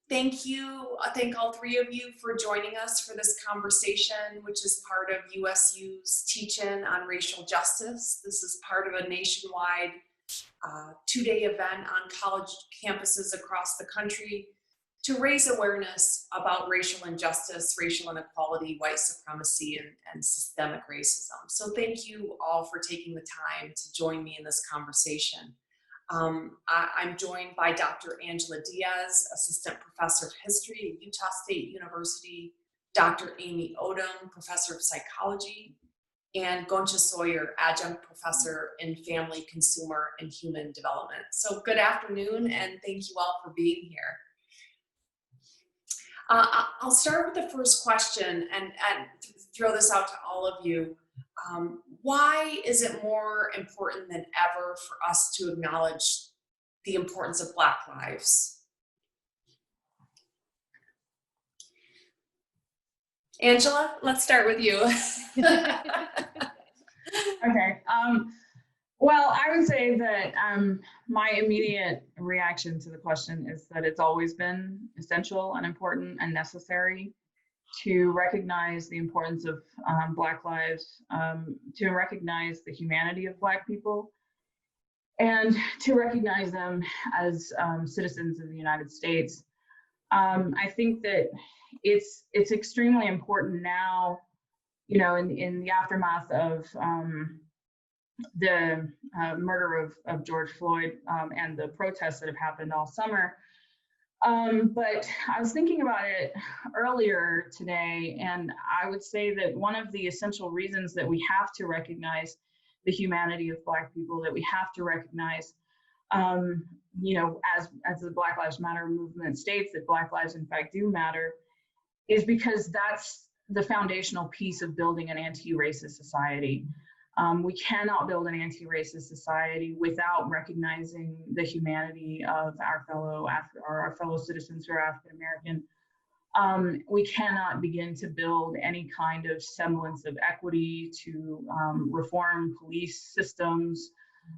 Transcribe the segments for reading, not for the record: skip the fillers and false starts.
Thank all three of you for joining us for this conversation, which is part of USU's TeachIn on racial justice. This is part of a nationwide two-day event on college campuses across the country to raise awareness about racial injustice, racial inequality, white supremacy, and systemic racism. So thank you all for taking the time to join me in this conversation. I'm joined by Dr. Angela Diaz, Assistant Professor of History at Utah State University, Dr. Amy Odum, Professor of Psychology, and Gonca Soyer, Adjunct Professor in Family, Consumer, and Human Development. So good afternoon, and thank you all for being here. I'll start with the first question and throw this out to all of you. Why is it more important than ever for us to acknowledge the importance of Black lives? Angela, let's start with you. Okay. Well, I would say that my immediate reaction to the question is that it's always been essential and important and necessary to recognize the importance of Black lives, to recognize the humanity of Black people, and to recognize them as citizens of the United States. I think that it's extremely important now, you know, in the aftermath of the murder of George Floyd and the protests that have happened all summer. But I was thinking about it earlier today, and I would say that one of the essential reasons that we have to recognize the humanity of Black people, that we have to recognize, you know, as the Black Lives Matter movement states, that Black lives in fact do matter, is because that's the foundational piece of building an anti-racist society. We cannot build an anti-racist society without recognizing the humanity of our fellow citizens who are African American. We cannot begin to build any kind of semblance of equity, to reform police systems,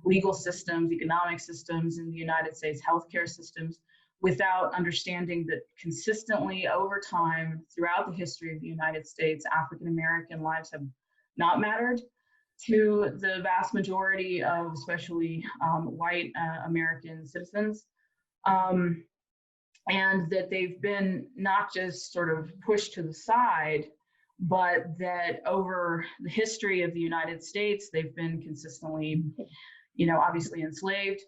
legal systems, economic systems in the United States, healthcare systems, without understanding that consistently over time, throughout the history of the United States, African American lives have not mattered to the vast majority of especially white American citizens, and that they've been not just sort of pushed to the side, but that over the history of the United States, they've been consistently, you know, obviously enslaved,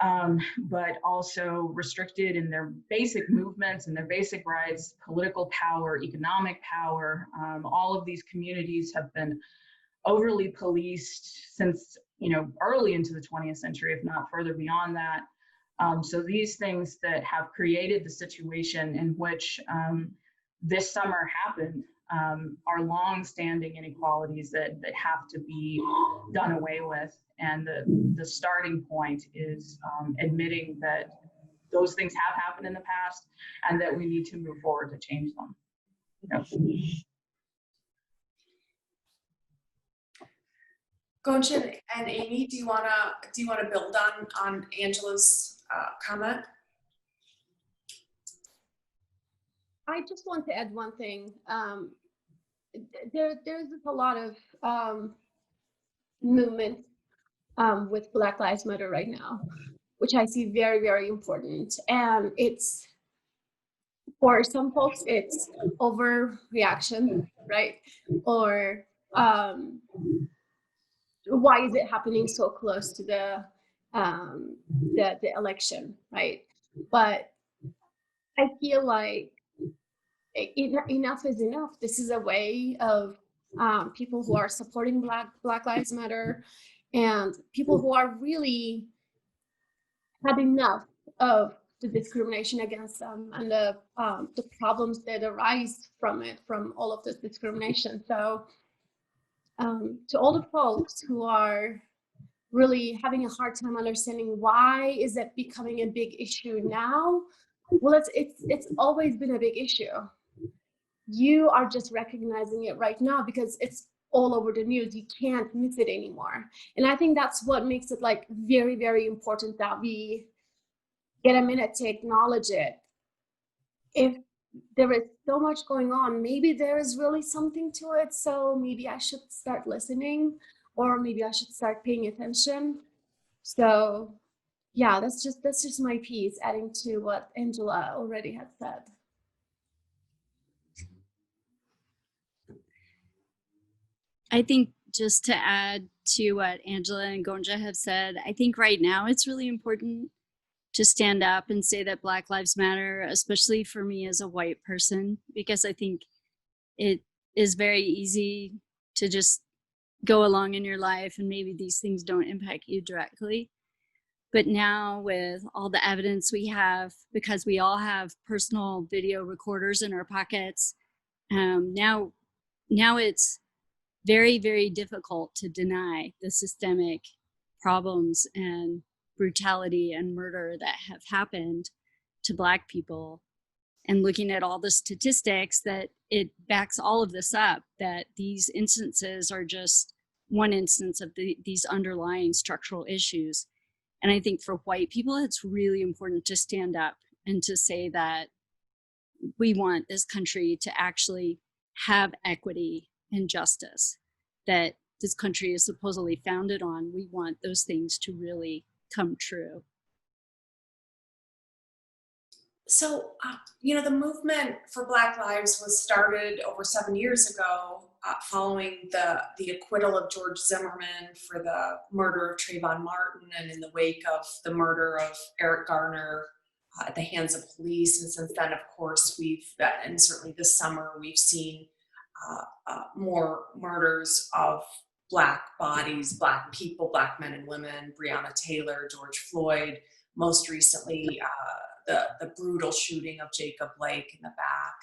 but also restricted in their basic movements and their basic rights, political power, economic power. All of these communities have been overly policed since, you know, early into the 20th century, if not further beyond that. So these things that have created the situation in which this summer happened are long-standing inequalities that have to be done away with. And the starting point is admitting that those things have happened in the past and that we need to move forward to change them. You know? Gonca and Amy, do you wanna build on Angela's comment? I just want to add one thing. There's a lot of movement with Black Lives Matter right now, which I see very, very important. And it's, for some folks, it's overreaction, right? Or why is it happening so close to the election, right? But I feel like enough is enough. This is a way of people who are supporting Black Lives Matter and people who are really had enough of the discrimination against them and the problems that arise from it, from all of this discrimination. So to all the folks who are really having a hard time understanding why is it becoming a big issue now, well, it's always been a big issue. You are just recognizing it right now because it's all over the news. You can't miss it anymore. And I think that's what makes it like very, very important that we get a minute to acknowledge it if there is so much going on, maybe there is really something to it. So maybe I should start listening, or maybe I should start paying attention. So yeah, that's just my piece, adding to what Angela already had said. I think just to add to what Angela and Gonca have said, I think right now it's really important to stand up and say that Black Lives Matter, especially for me as a white person, because I think it is very easy to just go along in your life and maybe these things don't impact you directly. But now with all the evidence we have, because we all have personal video recorders in our pockets, now it's very, very difficult to deny the systemic problems and brutality and murder that have happened to Black people. And looking at all the statistics, that it backs all of this up, that these instances are just one instance of these underlying structural issues. And I think for white people, it's really important to stand up and to say that we want this country to actually have equity and justice that this country is supposedly founded on. We want those things to really come true. So, the movement for Black Lives was started over 7 years ago, following the acquittal of George Zimmerman for the murder of Trayvon Martin, and in the wake of the murder of Eric Garner at the hands of police. And since then, of course, and certainly this summer, we've seen more murders of Black bodies, Black people, Black men and women, Breonna Taylor, George Floyd, most recently, the brutal shooting of Jacob Blake in the back.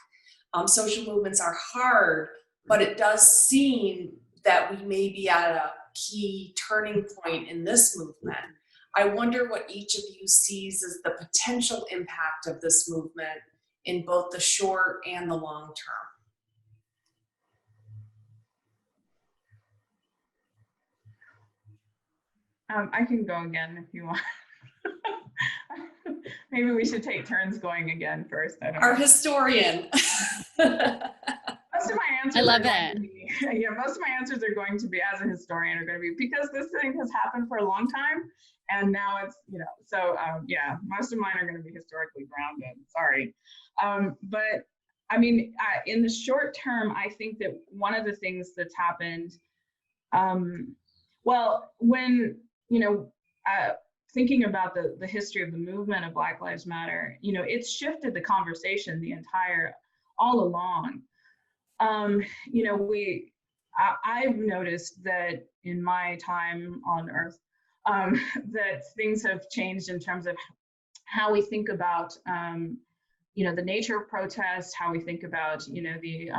Social movements are hard, but it does seem that we may be at a key turning point in this movement. I wonder what each of you sees as the potential impact of this movement in both the short and the long term. I can go again if you want. Maybe we should take turns going again first. I don't Our know. historian. Most of my answers I love are going it. to be, yeah, most of my answers are going to be, as a historian, are going to be because this thing has happened for a long time, and now it's, yeah, most of mine are going to be historically grounded. Sorry. But I mean, in the short term, I think that one of the things that's happened, well, when, thinking about the history of the movement of Black Lives Matter, it's shifted the conversation all along. I've noticed that in my time on Earth, that things have changed in terms of how we think about, the nature of protest, how we think about, the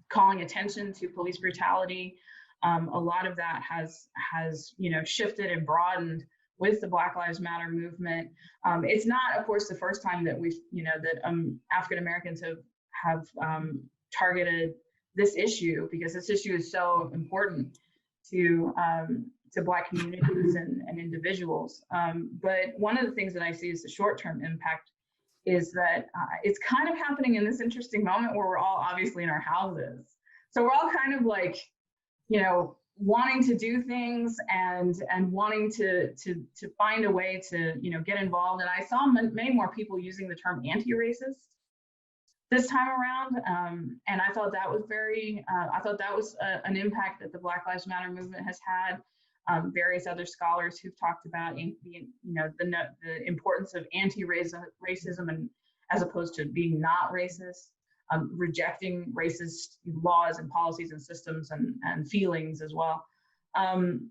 calling attention to police brutality. A lot of that has shifted and broadened with the Black Lives Matter movement. It's not, of course, the first time that African Americans have targeted this issue, because this issue is so important to Black communities and individuals. But one of the things that I see as the short-term impact is that it's kind of happening in this interesting moment where we're all obviously in our houses. So we're all kind of like, wanting to do things and wanting to find a way to, get involved. And I saw many more people using the term anti-racist this time around. And I thought that was an impact that the Black Lives Matter movement has had. Various other scholars who've talked about the importance of anti-racism and as opposed to being not racist. Rejecting racist laws and policies and systems and feelings as well. And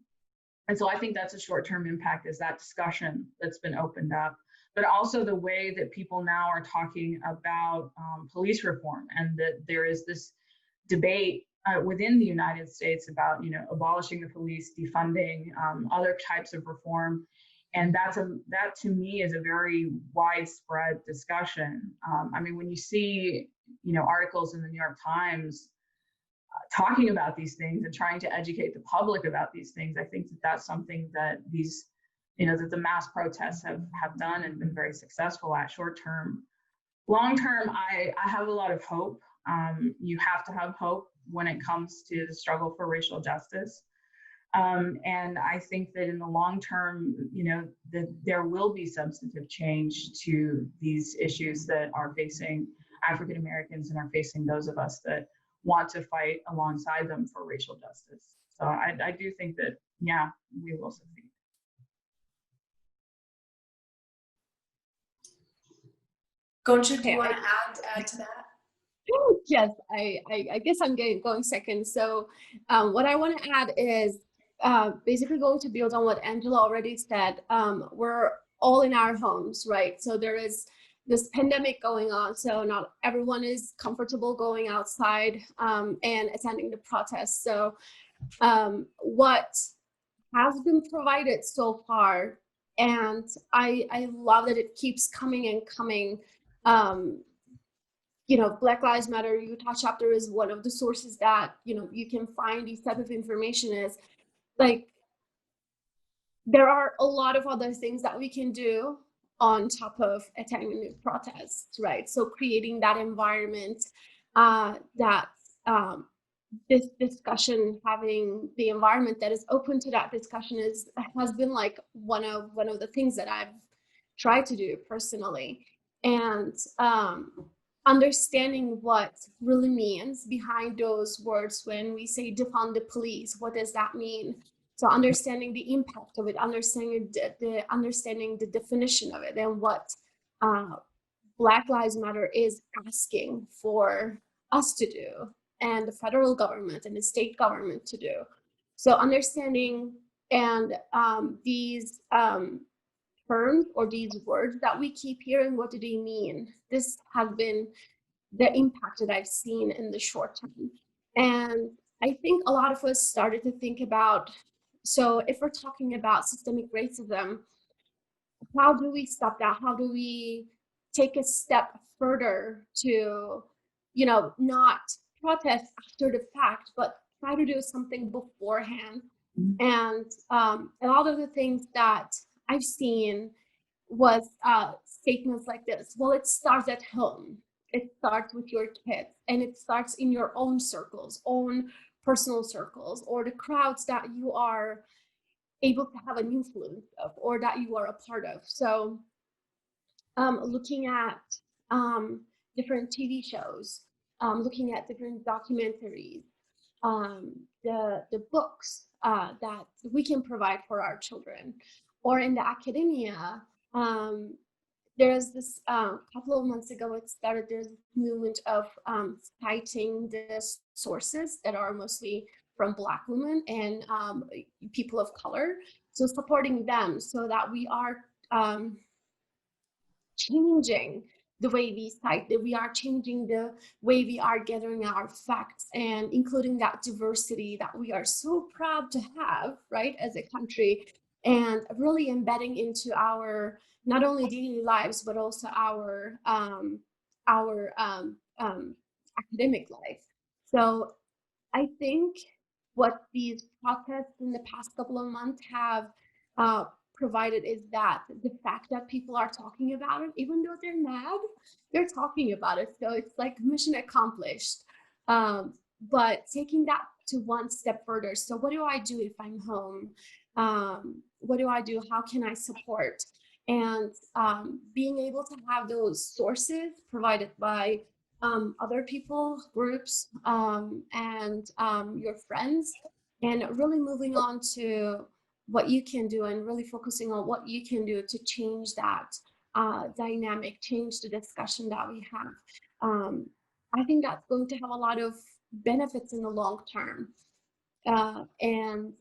so I think that's a short-term impact, is that discussion that's been opened up, but also the way that people now are talking about police reform, and that there is this debate within the United States about, abolishing the police, defunding, other types of reform. And that to me is a very widespread discussion. I mean, when you see, articles in the New York Times talking about these things and trying to educate the public about these things, I think that that's something that that the mass protests have done and been very successful at short term. Long term, I have a lot of hope. You have to have hope when it comes to the struggle for racial justice. And I think that in the long term, that there will be substantive change to these issues that are facing African Americans and are facing those of us that want to fight alongside them for racial justice. So I do think that, yeah, we will succeed. Gonca, do you want to add to that? Yes, I guess I'm going second. So what I want to add is basically going to build on what Angela already said. We're all in our homes, right? So there is this pandemic going on. So not everyone is comfortable going outside and attending the protests. So what has been provided so far, and I love that it keeps coming and coming. Black Lives Matter Utah chapter is one of the sources that, you can find these type of information is like, there are a lot of other things that we can do on top of attending the protests, right? So creating that environment, that this discussion, having the environment that is open to that discussion has been like one of the things that I've tried to do personally. And understanding what really means behind those words when we say defund the police, what does that mean? So understanding the impact of it, understanding the definition of it, and what Black Lives Matter is asking for us to do, and the federal government and the state government to do. So understanding and these terms or these words that we keep hearing, what do they mean? This has been the impact that I've seen in the short term. And I think a lot of us started to think about, so if we're talking about systemic racism, how do we stop that? How do we take a step further to, not protest after the fact, but try to do something beforehand? And a lot of the things that I've seen was statements like this. Well, it starts at home. It starts with your kids, and it starts in your own circles, own personal circles, or the crowds that you are able to have an influence of, or that you are a part of. So looking at different TV shows, looking at different documentaries, the books that we can provide for our children, or in the academia. There's this couple of months ago, it started, there's a movement of citing the sources that are mostly from Black women and people of color. So supporting them so that we are changing the way we cite, that we are changing the way we are gathering our facts, and including that diversity that we are so proud to have, right, as a country, and really embedding into our not only daily lives but also our academic life. So I think what these protests in the past couple of months have provided is that the fact that people are talking about it, even though they're mad, they're talking about it. So it's like mission accomplished. But taking that to one step further. So what do I do if I'm home? What do I do? How can I support? And being able to have those sources provided by other people, groups, and your friends, and really moving on to what you can do and really focusing on what you can do to change that dynamic, change the discussion that we have. I think that's going to have a lot of benefits in the long term. And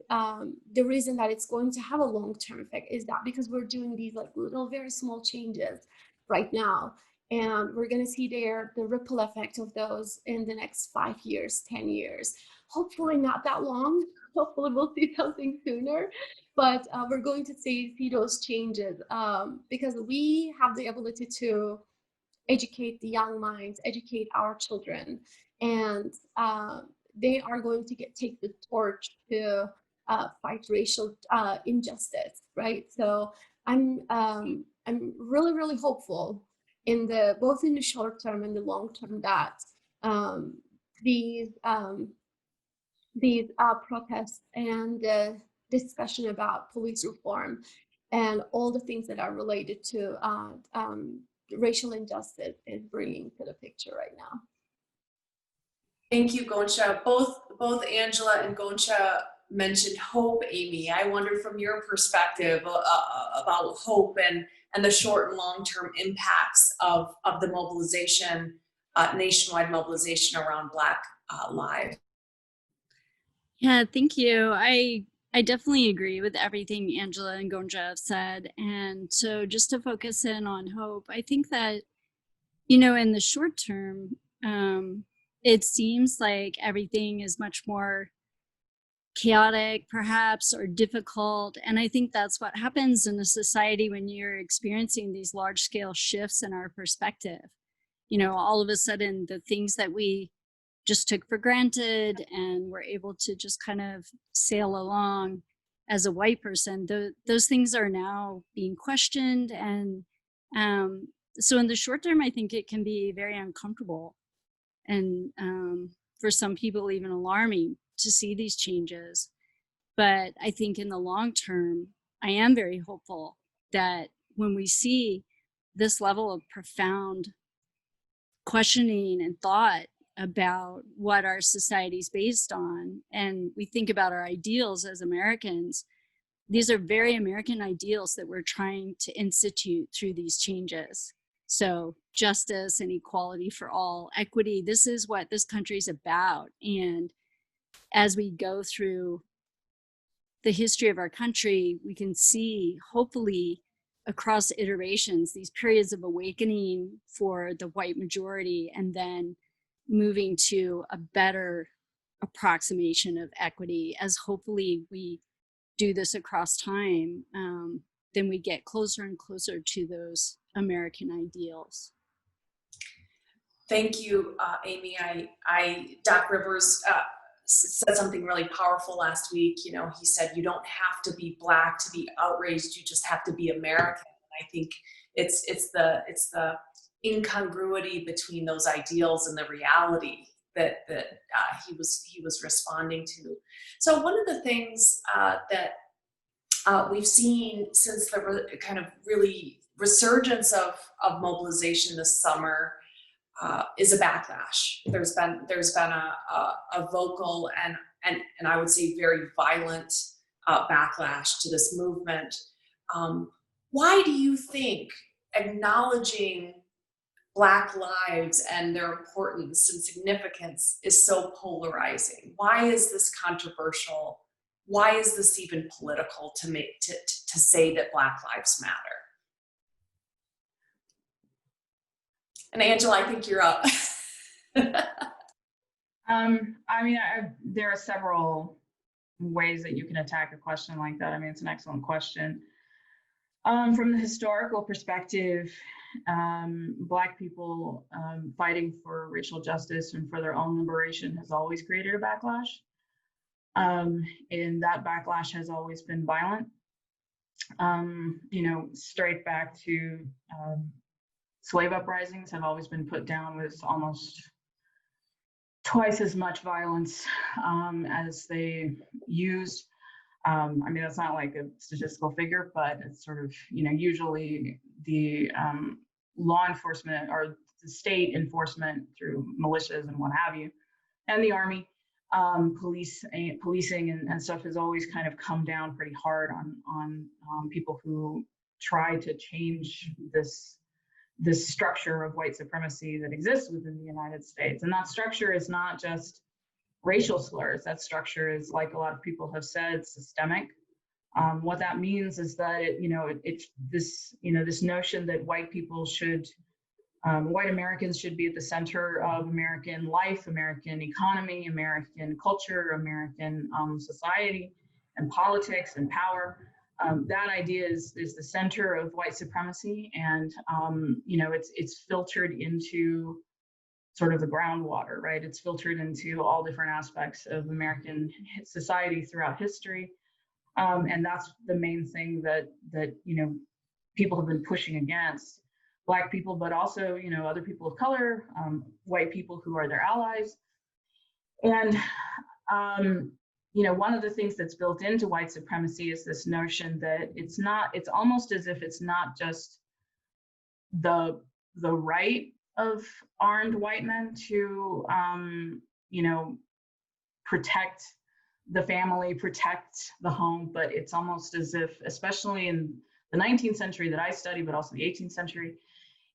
the reason that it's going to have a long-term effect is that because we're doing these like little, very small changes right now, and we're going to see the ripple effect of those in the next 5 years, 10 years. Hopefully not that long. Hopefully we'll see something sooner, but we're going to see those changes because we have the ability to educate the young minds, educate our children, and they are going to take the torch to fight racial injustice, right? So I'm really, really hopeful, both in the short term and the long term that these protests and discussion about police reform and all the things that are related to racial injustice is bringing to the picture right now. Thank you, Gonca. Both Angela and Gonca mentioned hope, Amy. I wondered from your perspective about hope and the short and long-term impacts of the mobilization, nationwide mobilization around Black lives. Yeah, thank you. I definitely agree with everything Angela and Gonca have said. And so just to focus in on hope, I think that, you know, in the short term, it seems like everything is much more chaotic, perhaps, or difficult. And I think that's what happens in a society when you're experiencing these large scale shifts in our perspective. You know, all of a sudden, the things that we just took for granted and were able to just kind of sail along as a white person, those things are now being questioned. And so in the short term, I think it can be very uncomfortable and for some people even alarming to see these changes. But I think in the long term, I am very hopeful that when we see this level of profound questioning and thought about what our society is based on, and we think about our ideals as Americans, these are very American ideals that we're trying to institute through these changes. So justice and equality for all, equity, this is what this country is about. And as we go through the history of our country, we can see, hopefully, across iterations, these periods of awakening for the white majority, and then moving to a better approximation of equity. As hopefully we do this across time, then we get closer and closer to those American ideals. Thank you, Amy. Doc Rivers said something really powerful last week. You know, he said, you don't have to be Black to be outraged. You just have to be American. And I think it's the incongruity between those ideals and the reality that he was responding to. So one of the things that we've seen since the kind of really resurgence of mobilization this summer is a backlash. There's been a vocal and I would say very violent backlash to this movement. Why do you think acknowledging Black lives and their importance and significance is so polarizing? Why is this controversial? Why is this even political to say that Black lives matter? And Angela, I think you're up. I mean, there are several ways that you can attack a question like that. I mean, it's an excellent question. From the historical perspective, Black people fighting for racial justice and for their own liberation has always created a backlash. And that backlash has always been violent. You know, straight back to slave uprisings have always been put down with almost twice as much violence as they used. I mean, that's not like a statistical figure, but it's sort of, you know, usually the law enforcement or the state enforcement through militias and what have you, and the army, policing and stuff has always kind of come down pretty hard on people who try to change this structure of white supremacy that exists within the United States. And that structure is not just racial slurs. That structure is, like a lot of people have said, systemic. What that means is that it's this notion that white people white Americans should be at the center of American life, American economy, American culture, American society and politics and power. That idea is the center of white supremacy, and it's filtered into sort of the groundwater, right? It's filtered into all different aspects of American society throughout history, and that's the main thing that people have been pushing against. Black people, but also, you know, other people of color, white people who are their allies. And, you know, one of the things that's built into white supremacy is this notion that it's almost as if it's not just the right of armed white men to, you know, protect the family, protect the home, but it's almost as if, especially in the 19th century that I study, but also the 18th century,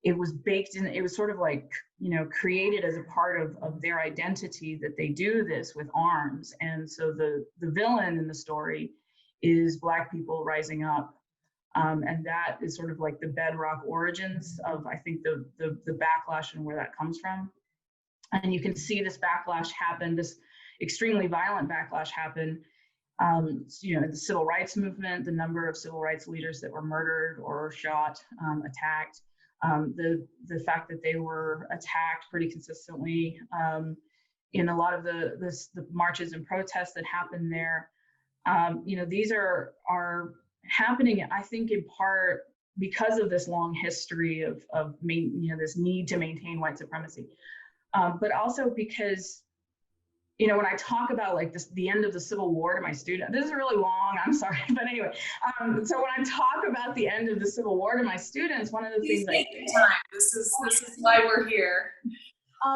it was baked in, it was sort of like, you know, created as a part of their identity that they do this with arms. And so the villain in the story is Black people rising up. And that is sort of like the bedrock origins of, I think, the backlash and where that comes from. And you can see this backlash happen, this extremely violent backlash happen, you know, the civil rights movement, the number of civil rights leaders that were murdered or shot, attacked, the fact that they were attacked pretty consistently in a lot of the marches and protests that happened there. You know, these are happening, I think, in part because of this long history of you know, this need to maintain white supremacy, but also because, you know, when I talk about like this, the end of the Civil War to my students, this is really long, I'm sorry, but anyway, so when I talk about the end of the Civil War to my students, one of the Please things take your time. This is why we're here.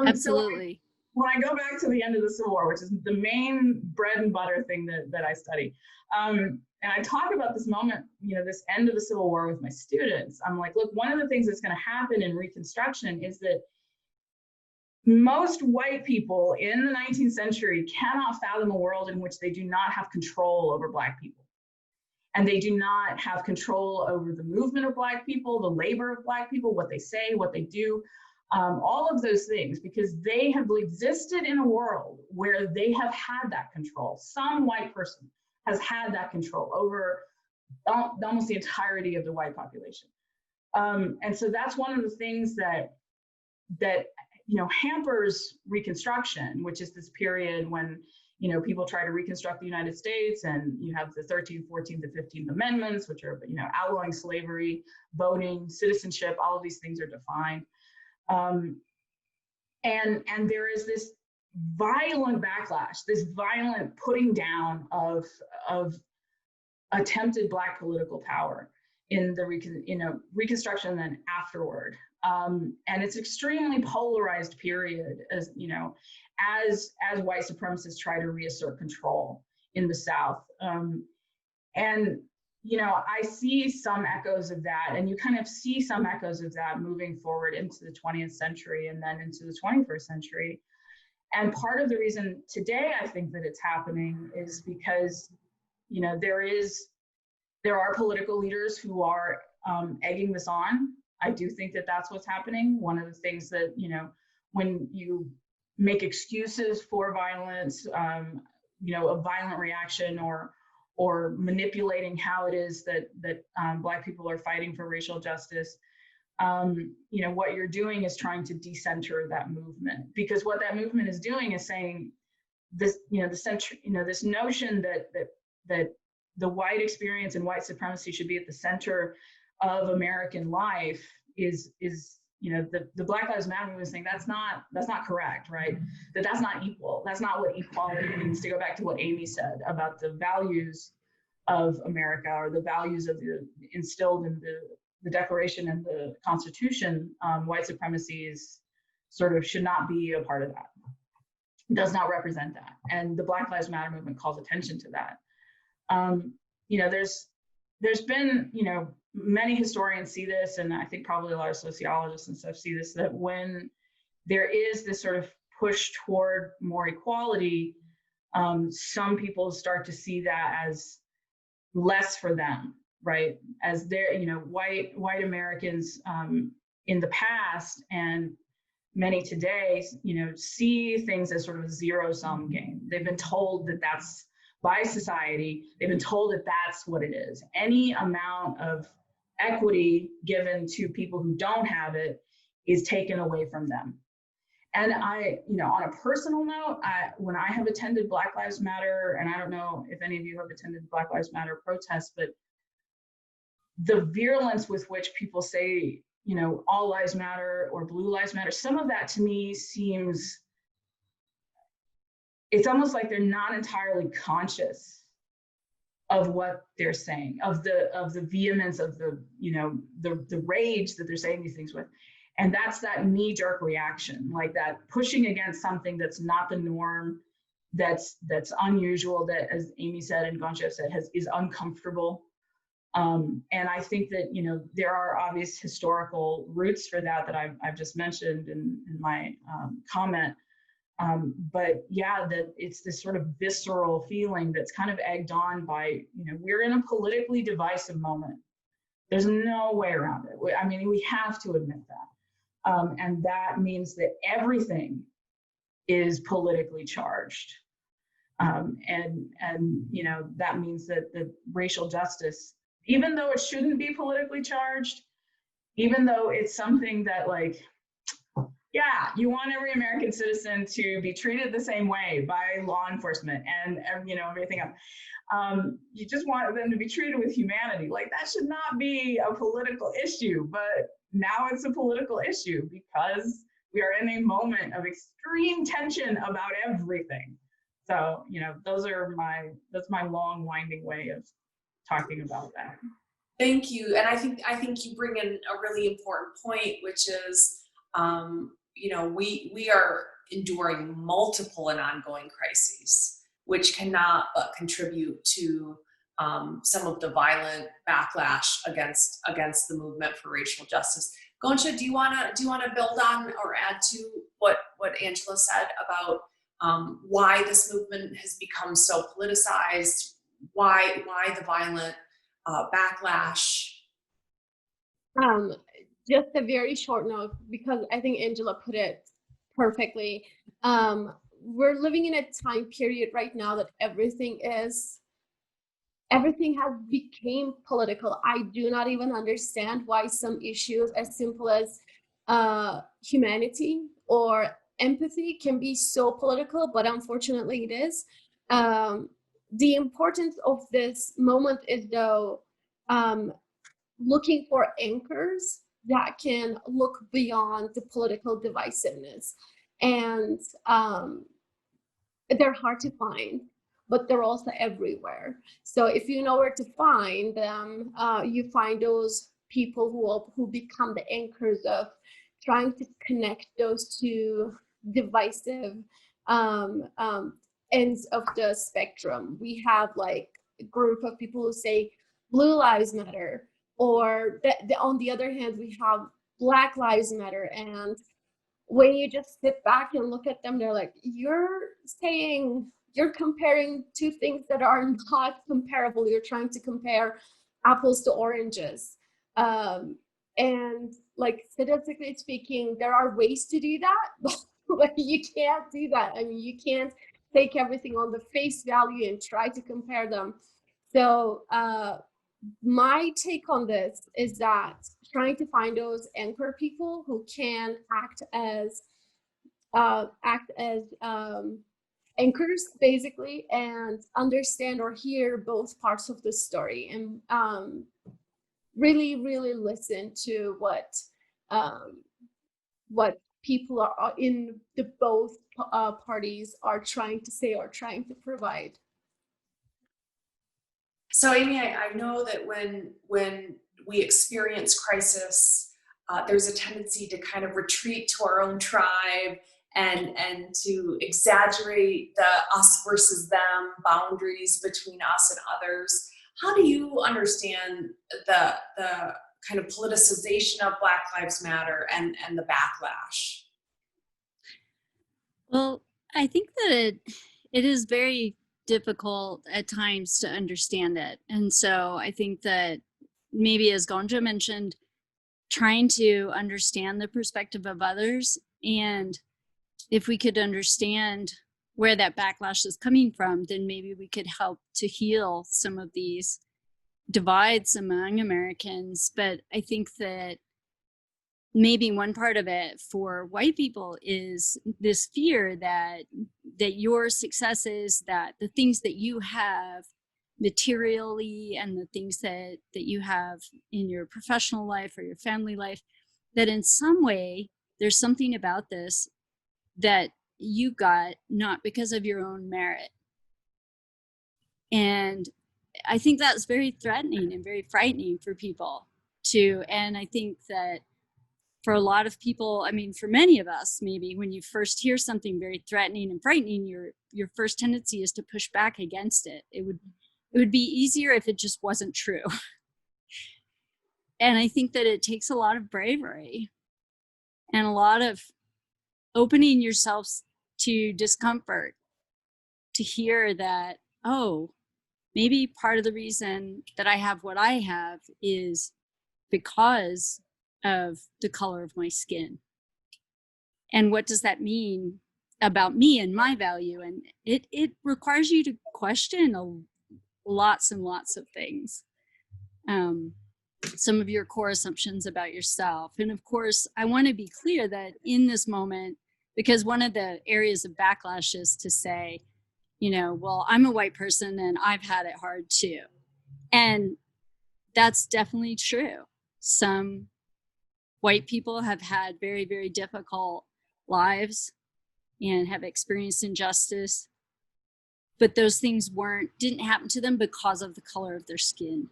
Absolutely. So when I go back to the end of the Civil War, which is the main bread and butter thing that I study, and I talk about this moment, you know, this end of the Civil War with my students, I'm like, look, one of the things that's going to happen in Reconstruction is that most white people in the 19th century cannot fathom a world in which they do not have control over Black people. And they do not have control over the movement of Black people, the labor of Black people, what they say, what they do, all of those things, because they have existed in a world where they have had that control. Some white person has had that control over almost the entirety of the white population. And so that's one of the things that you know, hampers Reconstruction, which is this period when, you know, people try to reconstruct the United States, and you have the 13th, 14th, and 15th Amendments, which are, you know, outlawing slavery, voting, citizenship, all of these things are defined. And there is this violent backlash, this violent putting down of attempted Black political power in the Reconstruction, and then afterward. And it's extremely polarized period, as you know, as white supremacists try to reassert control in the South. And you know, I see some echoes of that, and you kind of see some echoes of that moving forward into the 20th century and then into the 21st century. And part of the reason today I think that it's happening is because, you know, there are political leaders who are egging this on. I do think that that's what's happening. One of the things that, you know, when you make excuses for violence, you know, a violent reaction or manipulating how it is that Black people are fighting for racial justice, you know, what you're doing is trying to decenter that movement, because what that movement is doing is saying this, you know, this notion that the white experience and white supremacy should be at the center of American life is, you know, the Black Lives Matter movement is saying that's not correct, right? That's not equal. That's not what equality means, to go back to what Amy said about the values of America, or the values of instilled in the Declaration and the Constitution. White supremacy is should not be a part of that. It does not represent that. And the Black Lives Matter movement calls attention to that. You know, there's been, you know, many historians see this, and I think probably a lot of sociologists and stuff see this, that when there is this sort of push toward more equality, some people start to see that as less for them, right? As they're, you know, white Americans in the past, and many today, you know, see things as sort of a zero-sum game. They've been told that that's, by society, they've been told that that's what it is. Any amount of equity given to people who don't have it is taken away from them. And I, you know, on a personal note, when I have attended Black Lives Matter, and I don't know if any of you have attended Black Lives Matter protests, but the virulence with which people say, you know, all lives matter or blue lives matter, some of that to me seems, it's almost like they're not entirely conscious of what they're saying, of the vehemence of the, you know, the rage that they're saying these things with. And that's that knee-jerk reaction, like that pushing against something that's not the norm, that's unusual, that, as Amy said and Gonca said, is uncomfortable. And I think that, you know, there are obvious historical roots for that I've just mentioned in my comment. But yeah, that it's this sort of visceral feeling that's kind of egged on by, you know, we're in a politically divisive moment. There's no way around it. I mean, we have to admit that. And that means that everything is politically charged. And you know, that means that the racial justice, even though it shouldn't be politically charged, even though it's something that, like, yeah, you want every American citizen to be treated the same way by law enforcement and, you know, everything else. You just want them to be treated with humanity. Like, that should not be a political issue, but now it's a political issue because we are in a moment of extreme tension about everything. So, you know, that's my long winding way of talking about that. Thank you. And I think you bring in a really important point, which is, you know, we are enduring multiple and ongoing crises, which cannot but contribute to some of the violent backlash against the movement for racial justice. Gonca, do you wanna build on or add to what Angela said about why this movement has become so politicized, why the violent backlash? Just a very short note, because I think Angela put it perfectly. We're living in a time period right now that everything has become political. I do not even understand why some issues as simple as humanity or empathy can be so political, but unfortunately it is. The importance of this moment is, though, looking for anchors that can look beyond the political divisiveness. And they're hard to find, but they're also everywhere. So if you know where to find them, you find those people who become the anchors of trying to connect those two divisive ends of the spectrum. We have like a group of people who say Blue Lives Matter, or on the other hand, we have Black Lives Matter. And when you just sit back and look at them, they're like, you're comparing two things that are not comparable. You're trying to compare apples to oranges. And like, statistically speaking, there are ways to do that, but you can't do that. I mean, you can't take everything on the face value and try to compare them. So my take on this is that trying to find those anchor people who can act as anchors, basically, and understand or hear both parts of the story, and really listen to what people are in the both parties are trying to say or trying to provide. So Amy, I know that when we experience crisis, there's a tendency to kind of retreat to our own tribe and to exaggerate the us versus them boundaries between us and others. How do you understand the kind of politicization of Black Lives Matter and the backlash? Well, I think that it is very difficult at times to understand it. And so I think that maybe, as Gonca mentioned, trying to understand the perspective of others, and if we could understand where that backlash is coming from, then maybe we could help to heal some of these divides among Americans. But I think that maybe one part of it for white people is this fear that your successes, that the things that you have materially and the things that you have in your professional life or your family life, that in some way, there's something about this that you got not because of your own merit. And I think that's very threatening and very frightening for people too. And I think that for a lot of people, I mean, for many of us, maybe when you first hear something very threatening and frightening, your first tendency is to push back against it. It would be easier if it just wasn't true. And I think that it takes a lot of bravery and a lot of opening yourselves to discomfort to hear that, oh, maybe part of the reason that I have what I have is because of the color of my skin. And what does that mean about me and my value? And it requires you to question lots and lots of things. Some of your core assumptions about yourself. And of course, I want to be clear that in this moment, because one of the areas of backlash is to say, you know, well, I'm a white person and I've had it hard too. And that's definitely true. Some white people have had very, very difficult lives and have experienced injustice, but those things didn't happen to them because of the color of their skin.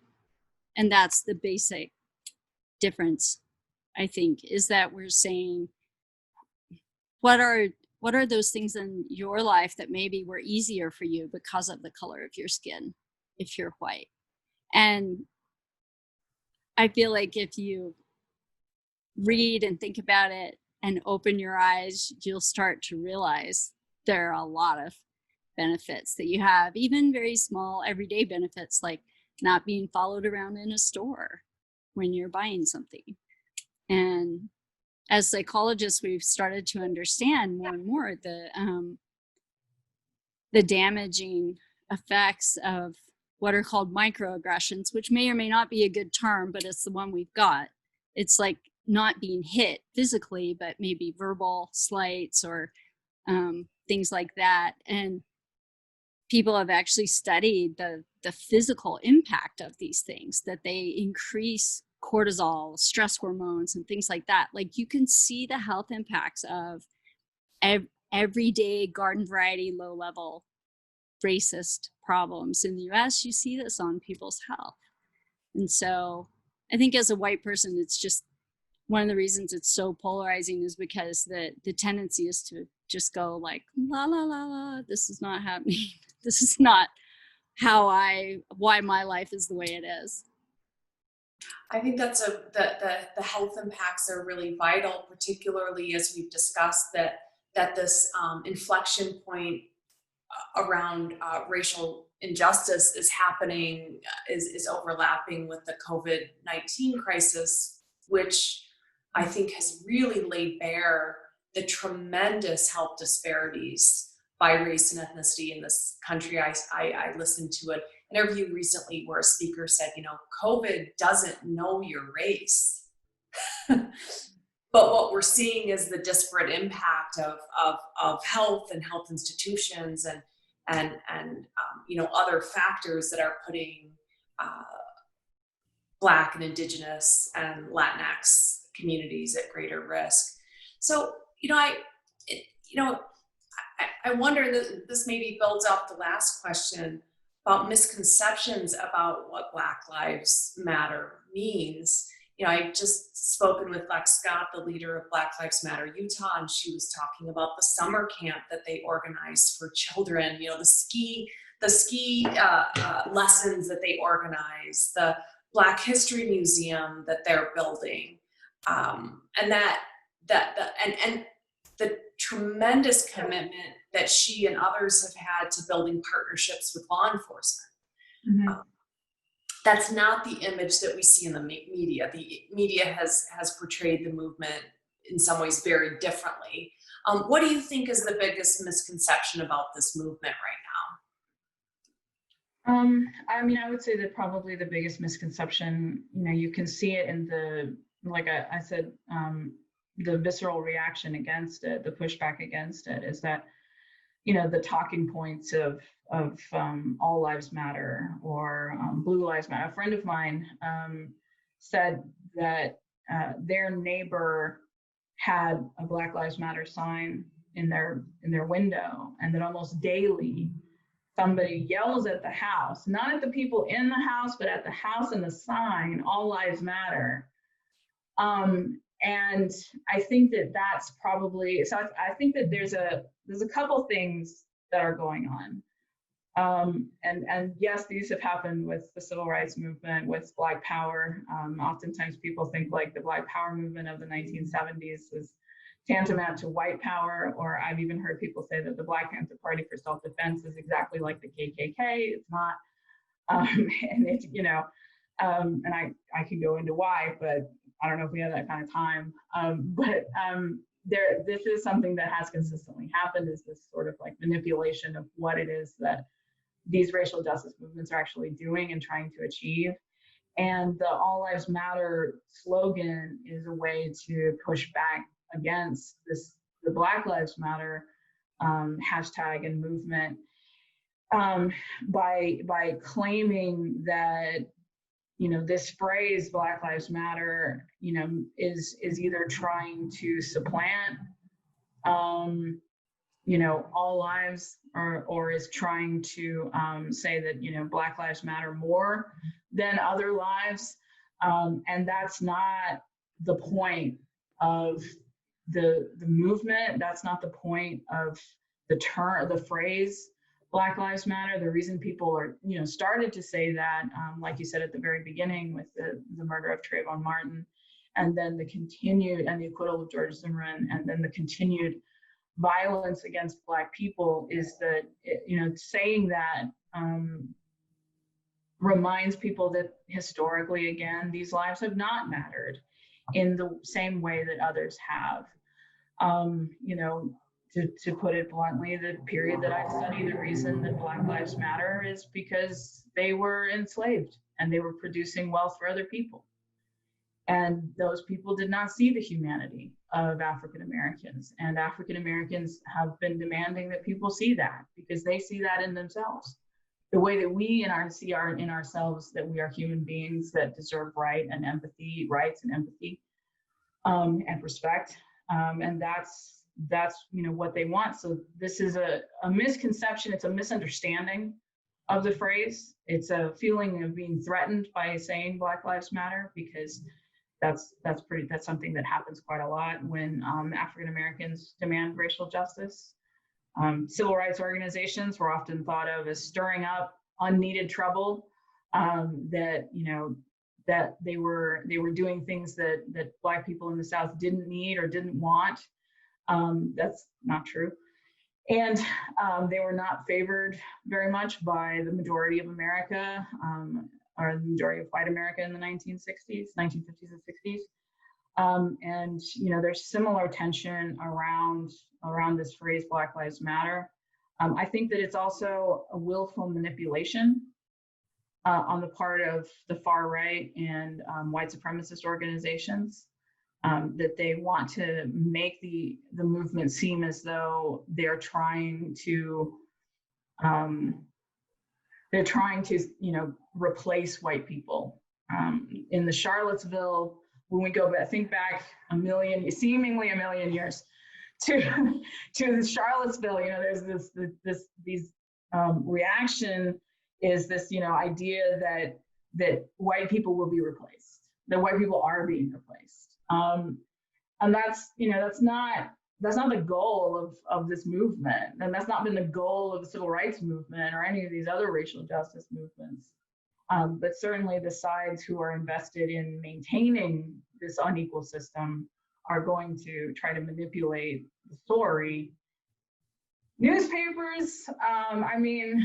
And that's the basic difference, I think, is that we're saying, what are those things in your life that maybe were easier for you because of the color of your skin if you're white? And I feel like if you read and think about it and open your eyes, you'll start to realize there are a lot of benefits that you have, even very small everyday benefits like not being followed around in a store when you're buying something. And as psychologists, we've started to understand more and more the damaging effects of what are called microaggressions, which may or may not be a good term, but it's the one we've got. It's like not being hit physically, but maybe verbal slights or things like that. And people have actually studied the physical impact of these things, that they increase cortisol, stress hormones, and things like that. Like you can see the health impacts of everyday garden variety, low level racist problems in the US. You see this on people's health. And so I think as a white person, it's just one of the reasons it's so polarizing is because the tendency is to just go like, la, la, la, la, this is not happening. This is not why my life is the way it is. I think that's the health impacts are really vital, particularly as we've discussed that this inflection point around racial injustice is happening, is overlapping with the COVID-19 crisis, which I think has really laid bare the tremendous health disparities by race and ethnicity in this country. I listened to an interview recently where a speaker said, you know, COVID doesn't know your race. But what we're seeing is the disparate impact of health and health institutions and you know, other factors that are putting Black and Indigenous and Latinx communities at greater risk. So, you know, I wonder, this maybe builds off the last question about misconceptions about what Black Lives Matter means. You know, I just spoken with Lex Scott, the leader of Black Lives Matter Utah, and she was talking about the summer camp that they organized for children. You know, the ski lessons that they organize, the Black History Museum that they're building, and the tremendous commitment that she and others have had to building partnerships with law enforcement. Mm-hmm. That's not the image that we see in the media. The media has portrayed the movement in some ways very differently. What do you think is the biggest misconception about this movement right now? I mean, I would say that probably the biggest misconception, you know, you can see it in the, like I said, the visceral reaction against it, the pushback against it, is that, you know, the talking points of all lives matter or blue lives matter. A friend of mine said that their neighbor had a Black Lives Matter sign in their window, and that almost daily somebody yells at the house, not at the people in the house, but at the house and the sign, all lives matter. And I think that that's probably, so I think that there's a couple things that are going on. And yes, these have happened with the civil rights movement, with Black Power. Oftentimes people think like the Black Power movement of the 1970s was tantamount to white power, or I've even heard people say that the Black Panther Party for Self-Defense is exactly like the KKK. It's not, and it's, you know, and I can go into why, but I don't know if we have that kind of time. This is something that has consistently happened, is this sort of like manipulation of what it is that these racial justice movements are actually doing and trying to achieve. And the All Lives Matter slogan is a way to push back against this, the Black Lives Matter hashtag and movement, by claiming that, you know, this phrase Black Lives Matter, you know, is either trying to supplant, you know, all lives, or is trying to say that, you know, Black Lives Matter more than other lives. And that's not the point of the movement. That's not the point of the phrase Black Lives Matter. The reason people are, you know, started to say that, like you said at the very beginning with the murder of Trayvon Martin, and then the continued, and the acquittal of George Zimmerman, and then the continued violence against Black people, is that, you know, saying that reminds people that historically, again, these lives have not mattered in the same way that others have. You know, to put it bluntly, the period that I study, the reason that Black Lives Matter is because they were enslaved and they were producing wealth for other people. And those people did not see the humanity of African Americans. And African Americans have been demanding that people see that, because they see that in themselves. The way that we see in ourselves that we are human beings that deserve rights and empathy, and respect. And that's, you know, what they want. So this is a misconception. It's a misunderstanding of the phrase. It's a feeling of being threatened by saying Black Lives Matter, because that's something that happens quite a lot when African Americans demand racial justice. Civil rights organizations were often thought of as stirring up unneeded trouble, that, you know, that they were doing things that Black people in the South didn't need or didn't want. That's not true. And they were not favored very much by the majority of America, or the majority of white America in the 1950s and 60s. And, you know, there's similar tension around this phrase Black Lives Matter. I think that it's also a willful manipulation on the part of the far right and white supremacist organizations, that they want to make the movement seem as though they're trying to, you know, replace white people. In the Charlottesville, when we go back, think back seemingly a million years to the Charlottesville, you know, there's these reaction is this, you know, idea that white people will be replaced, that white people are being replaced. And that's, you know, that's not the goal of this movement. And that's not been the goal of the civil rights movement or any of these other racial justice movements. But certainly the sides who are invested in maintaining this unequal system are going to try to manipulate the story. Newspapers, I mean,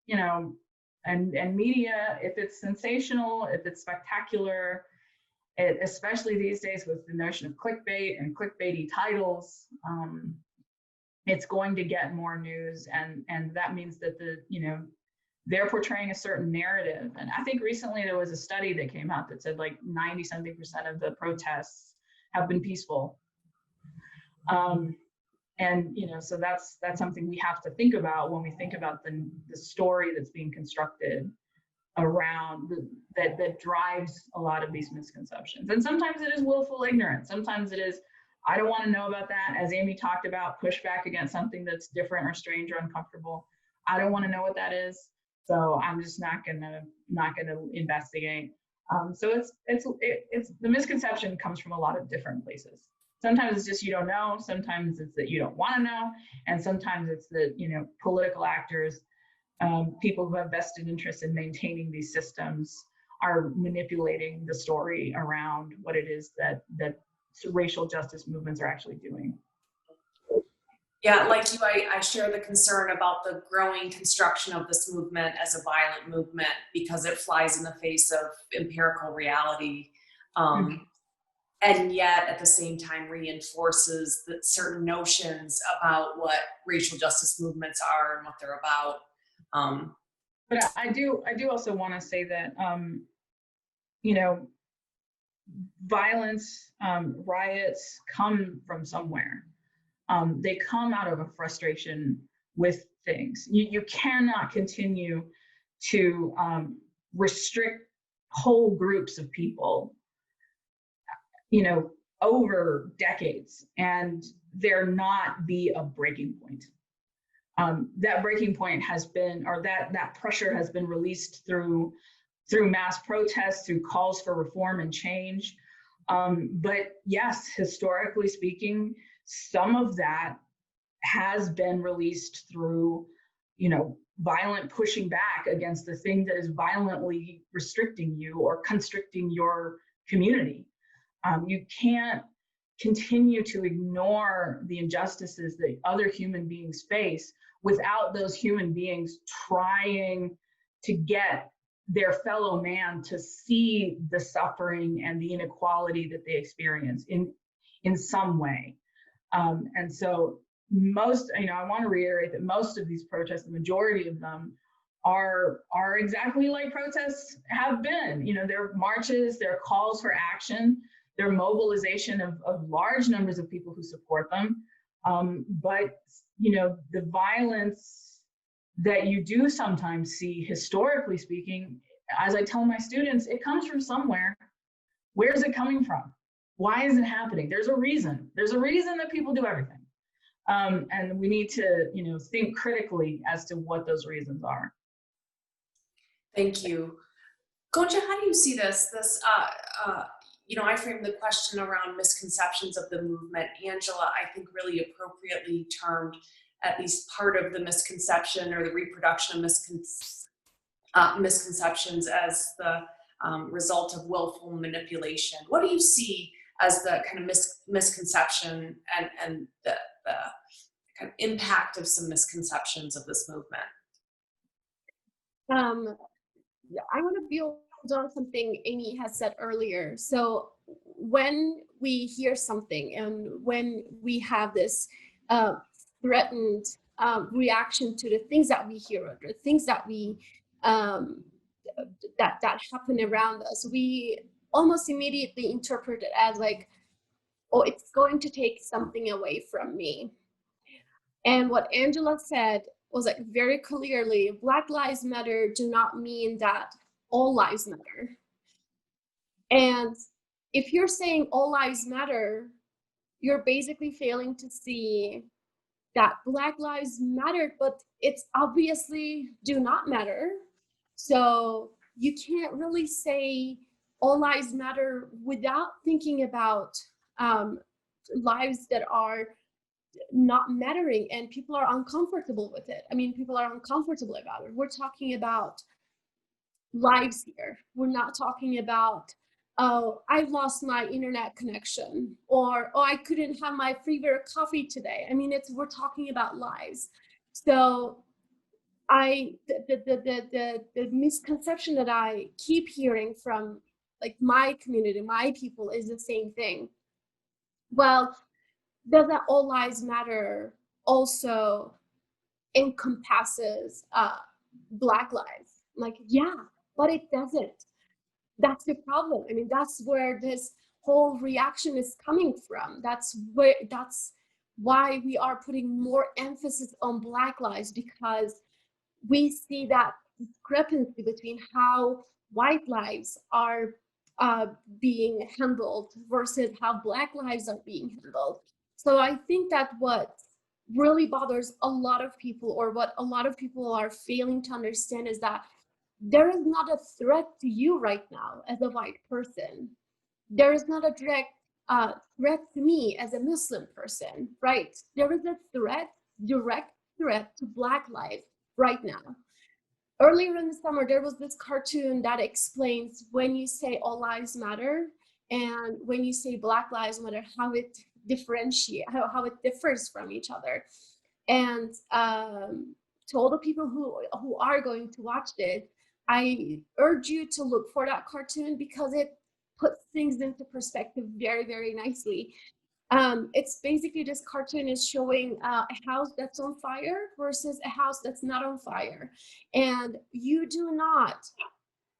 you know, and media, if it's sensational, if it's spectacular, especially these days with the notion of clickbait and clickbaity titles, it's going to get more news, and that means that they're portraying a certain narrative. And I think recently there was a study that came out that said like 90-something% of the protests have been peaceful. And, you know, so that's something we have to think about when we think about the story that's being constructed around that drives a lot of these misconceptions. And sometimes it is willful ignorance. Sometimes it is, I don't want to know about that. As Amy talked about, pushback against something that's different or strange or uncomfortable. I don't want to know what that is, so I'm just not gonna investigate. So it's the misconception comes from a lot of different places. Sometimes it's just you don't know. Sometimes it's that you don't want to know, and sometimes it's that political actors, people who have vested interest in maintaining these systems, are manipulating the story around what it is that racial justice movements are actually doing. Yeah, like you, I share the concern about the growing construction of this movement as a violent movement because it flies in the face of empirical reality. And yet at the same time reinforces that certain notions about what racial justice movements are and what they're about. But I do also want to say that, violence, riots come from somewhere. They come out of a frustration with things. You cannot continue to restrict whole groups of people, over decades, and there not be a breaking point. That breaking point has been, or that pressure has been released through mass protests, through calls for reform and change. But yes, historically speaking, some of that has been released through, violent pushing back against the thing that is violently restricting you or constricting your community. You can't continue to ignore the injustices that other human beings face without those human beings trying to get their fellow man to see the suffering and the inequality that they experience in some way. And so most, I want to reiterate that most of these protests, the majority of them, are exactly like protests have been. They're marches, they're calls for action, they're mobilization of large numbers of people who support them. But the violence that you do sometimes see, historically speaking, as I tell my students, it comes from somewhere. Where is it coming from? Why is it happening? There's a reason. There's a reason that people do everything. And we need to, think critically as to what those reasons are. Thank you. Gonca, how do you see this? I framed the question around misconceptions of the movement. Angela, I think, really appropriately termed at least part of the misconception or the reproduction of misconceptions as the result of willful manipulation. What do you see as the kind of misconception and the kind of impact of some misconceptions of this movement? I want to build on something Amy has said earlier. So when we hear something and when we have this threatened reaction to the things that we hear or the things that we that happen around us, we almost immediately interpret it as like, oh, it's going to take something away from me. And what Angela said was like very clearly, Black Lives Matter do not mean that all lives matter. And if you're saying all lives matter, you're basically failing to see that Black lives matter, but it's obviously do not matter. So you can't really say all lives matter without thinking about lives that are not mattering and people are uncomfortable with it. I mean, people are uncomfortable about it. We're talking about lives here. We're not talking about, oh, I lost my internet connection, or oh, I couldn't have my favorite coffee today. I mean, we're talking about lives. So the misconception that I keep hearing from like my community, my people, is the same thing. Well, does that all lives matter also encompasses Black lives? Like, yeah, but it doesn't. That's the problem. I mean, that's where this whole reaction is coming from. That's why we are putting more emphasis on Black lives, because we see that discrepancy between how white lives are being handled versus how Black lives are being handled. So I think that what really bothers a lot of people, or what a lot of people are failing to understand, is that there is not a threat to you right now as a white person. There is not a direct threat to me as a Muslim person, right? There is a direct threat to Black life right now. Earlier in the summer, there was this cartoon that explains when you say all lives matter and when you say Black lives matter, how it how it differs from each other. And to all the people who are going to watch it, I urge you to look for that cartoon because it puts things into perspective very, very nicely. It's basically, this cartoon is showing a house that's on fire versus a house that's not on fire. And you do not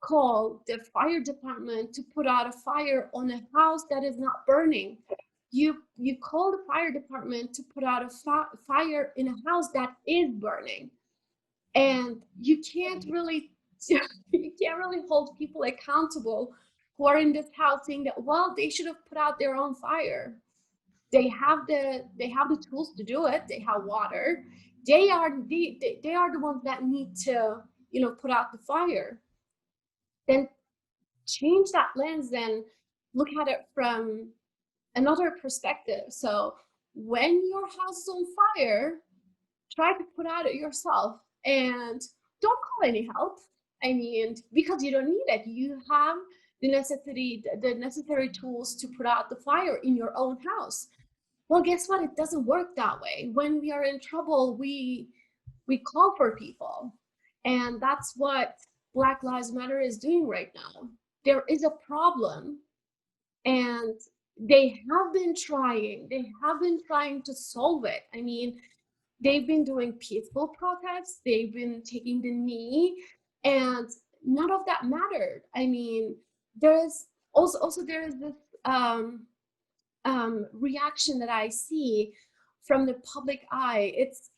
call the fire department to put out a fire on a house that is not burning. You call the fire department to put out a fire in a house that is burning. And you can't really hold people accountable who are in this house saying that, well, they should have put out their own fire. They have the tools to do it. They have water. They are the ones that need to, put out the fire. Then change that lens and look at it from another perspective. So when your house is on fire, try to put out it yourself and don't call any help. I mean, because you don't need it. You have the necessary tools to put out the fire in your own house. Well, guess what? It doesn't work that way. When we are in trouble, we call for people. And that's what Black Lives Matter is doing right now. There is a problem, and they have been trying to solve it. I mean, they've been doing peaceful protests, they've been taking the knee, and none of that mattered. I mean, there's also there is this reaction that I see from the public eye. It's,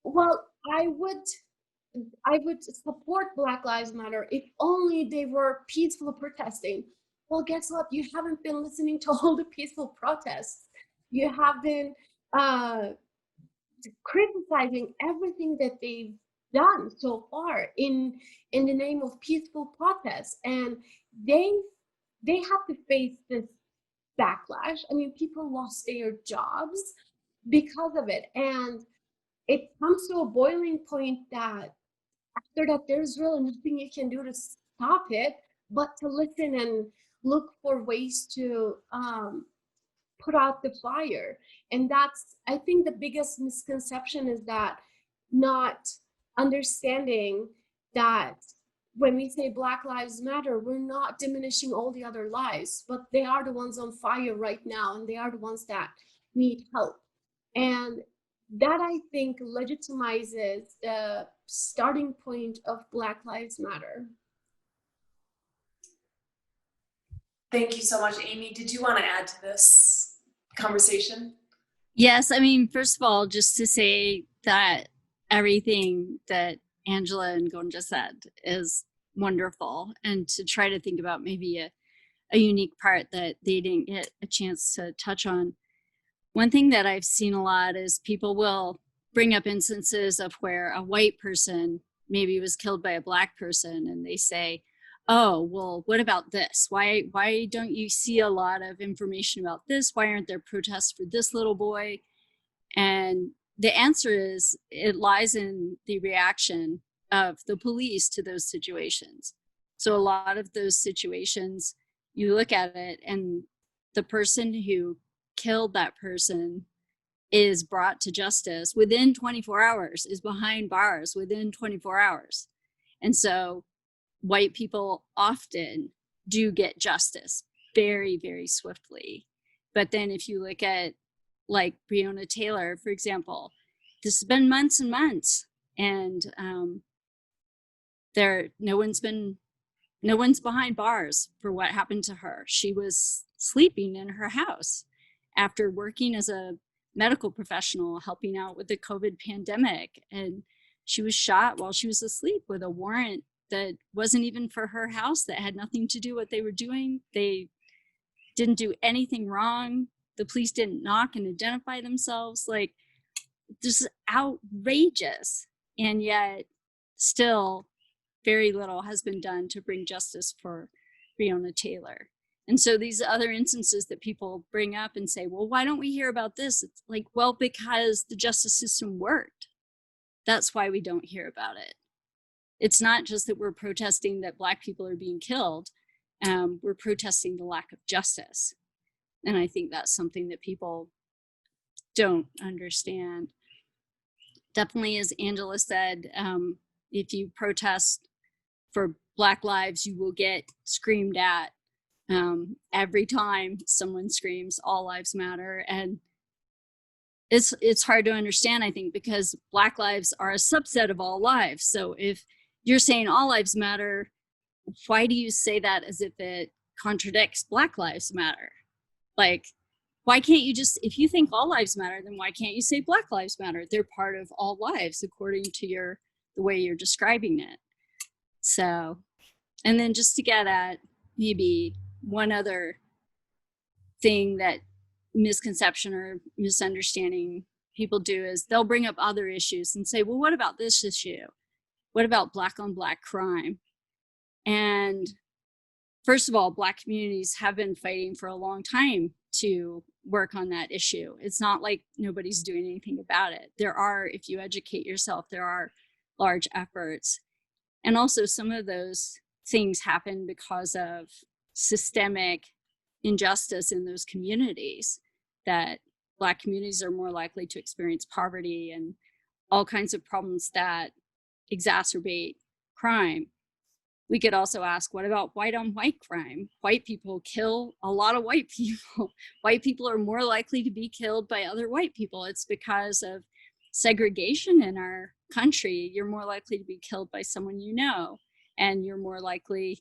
well, I would support Black Lives Matter if only they were peaceful protesting. Well, guess what? You haven't been listening to all the peaceful protests. You have been criticizing everything that they've done so far in the name of peaceful protests, and they have to face this backlash. I mean, people lost their jobs because of it, and it comes to a boiling point that after that, there's really nothing you can do to stop it but to listen and look for ways to put out the fire. And that's, I think, the biggest misconception is that not understanding that when we say Black Lives Matter, we're not diminishing all the other lives, but they are the ones on fire right now, and they are the ones that need help. And that, I think, legitimizes the starting point of Black Lives Matter. Thank you so much, Amy. Did you want to add to this conversation? Yes, I mean, first of all, just to say that everything that Angela and Gonca said is wonderful, and to try to think about maybe a unique part that they didn't get a chance to touch on. One thing that I've seen a lot is people will bring up instances of where a white person maybe was killed by a Black person, and they say, oh, well, what about this? Why don't you see a lot of information about this? Why aren't there protests for this little boy? And the answer is, it lies in the reaction of the police to those situations. So a lot of those situations, you look at it and the person who killed that person is brought to justice within 24 hours, is behind bars within 24 hours. And so white people often do get justice very, very swiftly. But then if you look at like Breonna Taylor, for example, this has been months and months, and no one's behind bars for what happened to her. She was sleeping in her house after working as a medical professional, helping out with the COVID pandemic. And she was shot while she was asleep with a warrant that wasn't even for her house, that had nothing to do with what they were doing. They didn't do anything wrong. The police didn't knock and identify themselves. Like, this is outrageous. And yet still very little has been done to bring justice for Breonna Taylor. And so these other instances that people bring up and say, well, why don't we hear about this? It's like, well, because the justice system worked. That's why we don't hear about it. It's not just that we're protesting that Black people are being killed. We're protesting the lack of justice. And I think that's something that people don't understand. Definitely, as Angela said, if you protest for Black lives, you will get screamed at. Every time someone screams, all lives matter. And it's hard to understand, I think, because Black lives are a subset of all lives. So if you're saying all lives matter, why do you say that as if it contradicts Black lives matter? Like, why can't you just, if you think all lives matter, then why can't you say Black lives matter? They're part of all lives according to the way you're describing it. So, and then just to get at maybe one other thing that misconception or misunderstanding people do is they'll bring up other issues and say, well, what about this issue? What about Black on Black crime? And first of all, Black communities have been fighting for a long time to work on that issue. It's not like nobody's doing anything about it. There are, if you educate yourself, there are large efforts. And also some of those things happen because of systemic injustice in those communities, that Black communities are more likely to experience poverty and all kinds of problems that exacerbate crime. We could also ask, what about white on white crime? White people kill a lot of white people. White people are more likely to be killed by other white people. It's because of segregation in our country. You're more likely to be killed by someone you know. And you're more likely,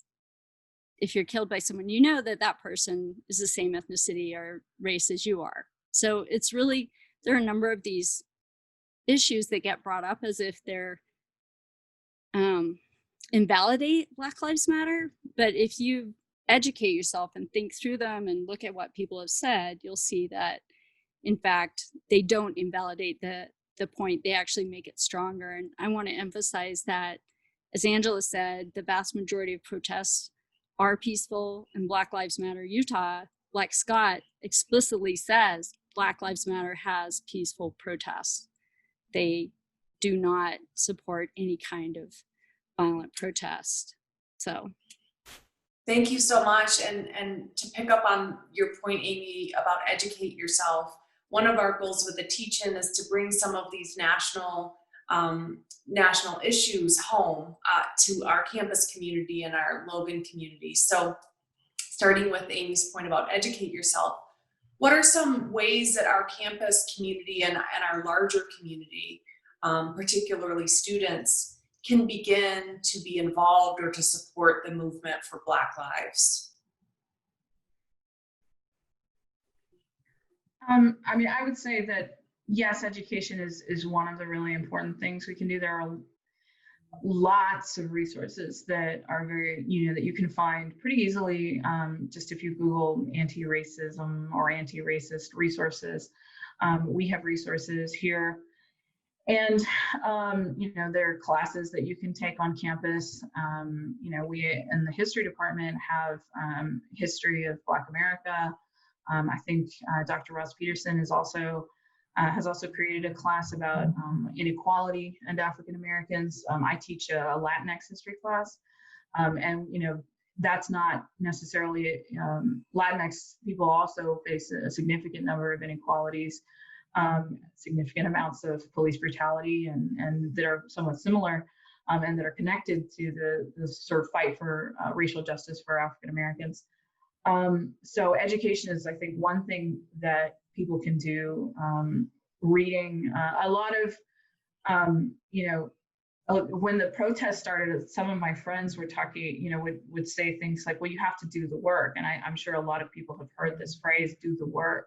if you're killed by someone you know, that that person is the same ethnicity or race as you are. So it's really, there are a number of these issues that get brought up as if they're invalidate Black Lives Matter. But if you educate yourself and think through them and look at what people have said, you'll see that, in fact, they don't invalidate the point. They actually make it stronger. And I want to emphasize that, as Angela said, the vast majority of protests are peaceful. And Black Lives Matter Utah, like Scott explicitly says, Black Lives Matter has peaceful protests. They do not support any kind of violent protest. So thank you so much. And to pick up on your point, Amy, about educate yourself, one of our goals with the TeachIn is to bring some of these national issues home to our campus community and our Logan community. So starting with Amy's point about educate yourself, what are some ways that our campus community and our larger community, particularly students, can begin to be involved or to support the movement for Black lives? I mean, I would say that, yes, education is one of the really important things we can do. There are lots of resources that are very, that you can find pretty easily. Just if you Google anti-racism or anti-racist resources, we have resources here. And, there are classes that you can take on campus. We in the history department have history of Black America. I think Dr. Ross Peterson is has also created a class about inequality and African Americans. I teach a Latinx history class, and that's not necessarily Latinx people also face a significant number of inequalities, significant amounts of police brutality, and that are somewhat similar, and that are connected to the sort of fight for racial justice for African Americans. So education is, I think, one thing that people can do. Reading a lot of, when the protest started, some of my friends were talking, would say things like, well, you have to do the work. And I'm sure a lot of people have heard this phrase, do the work.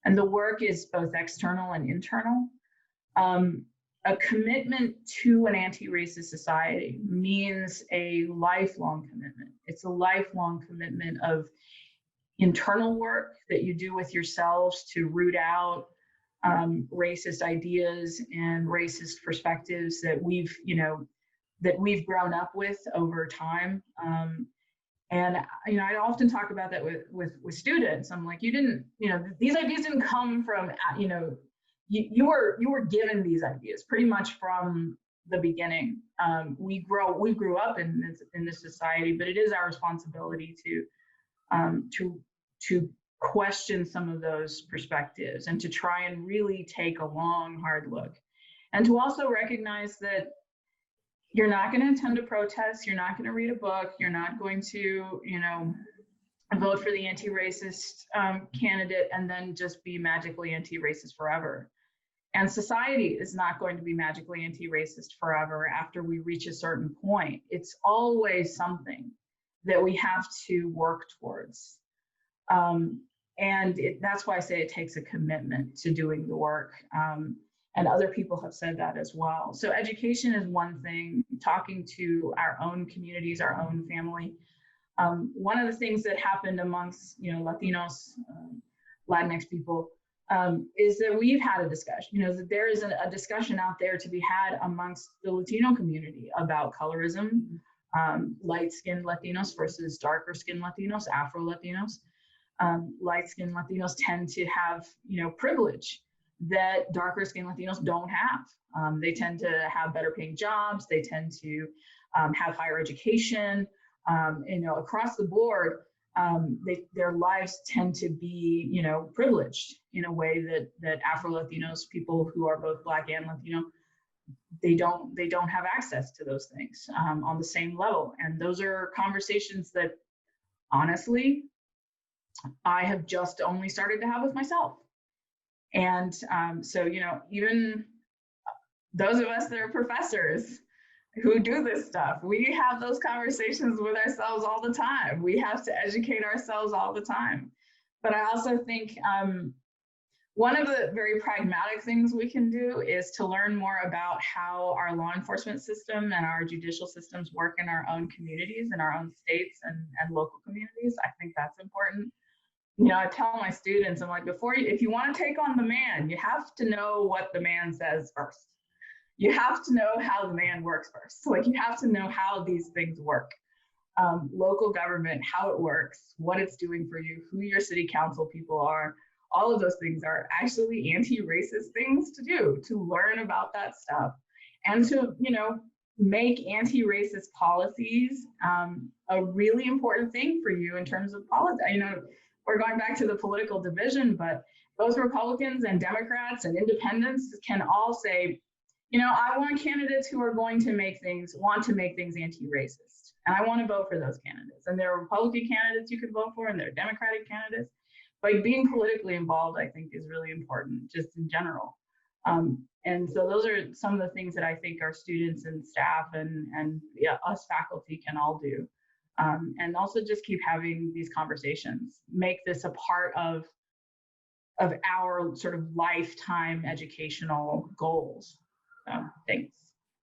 And the work is both external and internal. a commitment to an anti-racist society means a lifelong commitment. It's a lifelong commitment of internal work that you do with yourselves to root out racist ideas and racist perspectives that we've, that we've grown up with over time. And I often talk about that with students. I'm like, you didn't, these ideas didn't come from, you were given these ideas pretty much from the beginning. We grew up in this society, but it is our responsibility to question some of those perspectives and to try and really take a long, hard look, and to also recognize that you're not going to attend a protest, you're not going to read a book, you're not going to, vote for the anti-racist candidate and then just be magically anti-racist forever. And society is not going to be magically anti-racist forever after we reach a certain point. It's always something that we have to work towards. And that's why I say it takes a commitment to doing the work. And other people have said that as well. So education is one thing, talking to our own communities, our own family. One of the things that happened amongst, Latinos, Latinx people, is that we've had a discussion, that there is a discussion out there to be had amongst the Latino community about colorism, light-skinned Latinos versus darker-skinned Latinos, Afro-Latinos. Light-skinned Latinos tend to have, privilege that darker-skinned Latinos don't have. They tend to have better-paying jobs. They tend to have higher education. Across the board, their lives tend to be, privileged in a way that Afro-Latinos, people who are both Black and Latino, they don't have access to those things on the same level. And those are conversations that, honestly, I have just only started to have with myself. And so, even those of us that are professors who do this stuff, we have those conversations with ourselves all the time. We have to educate ourselves all the time. But I also think one of the very pragmatic things we can do is to learn more about how our law enforcement system and our judicial systems work in our own communities, in our own states and local communities. I think that's important. I tell my students, I'm like, if you want to take on the man, you have to know what the man says first. You have to know how the man works first. Like, you have to know how these things work. Local government, how it works, what it's doing for you, who your city council people are. All of those things are actually anti-racist things to do, to learn about that stuff and to, make anti-racist policies a really important thing for you in terms of policy. We're going back to the political division, but both Republicans and Democrats and independents can all say, I want candidates who are going to want to make things anti-racist. And I want to vote for those candidates. And there are Republican candidates you could vote for, and there are Democratic candidates. But being politically involved, I think, is really important, just in general. And so those are some of the things that I think our students and staff and us faculty can all do. And also just keep having these conversations, make this a part of our sort of lifetime educational goals. So, thanks.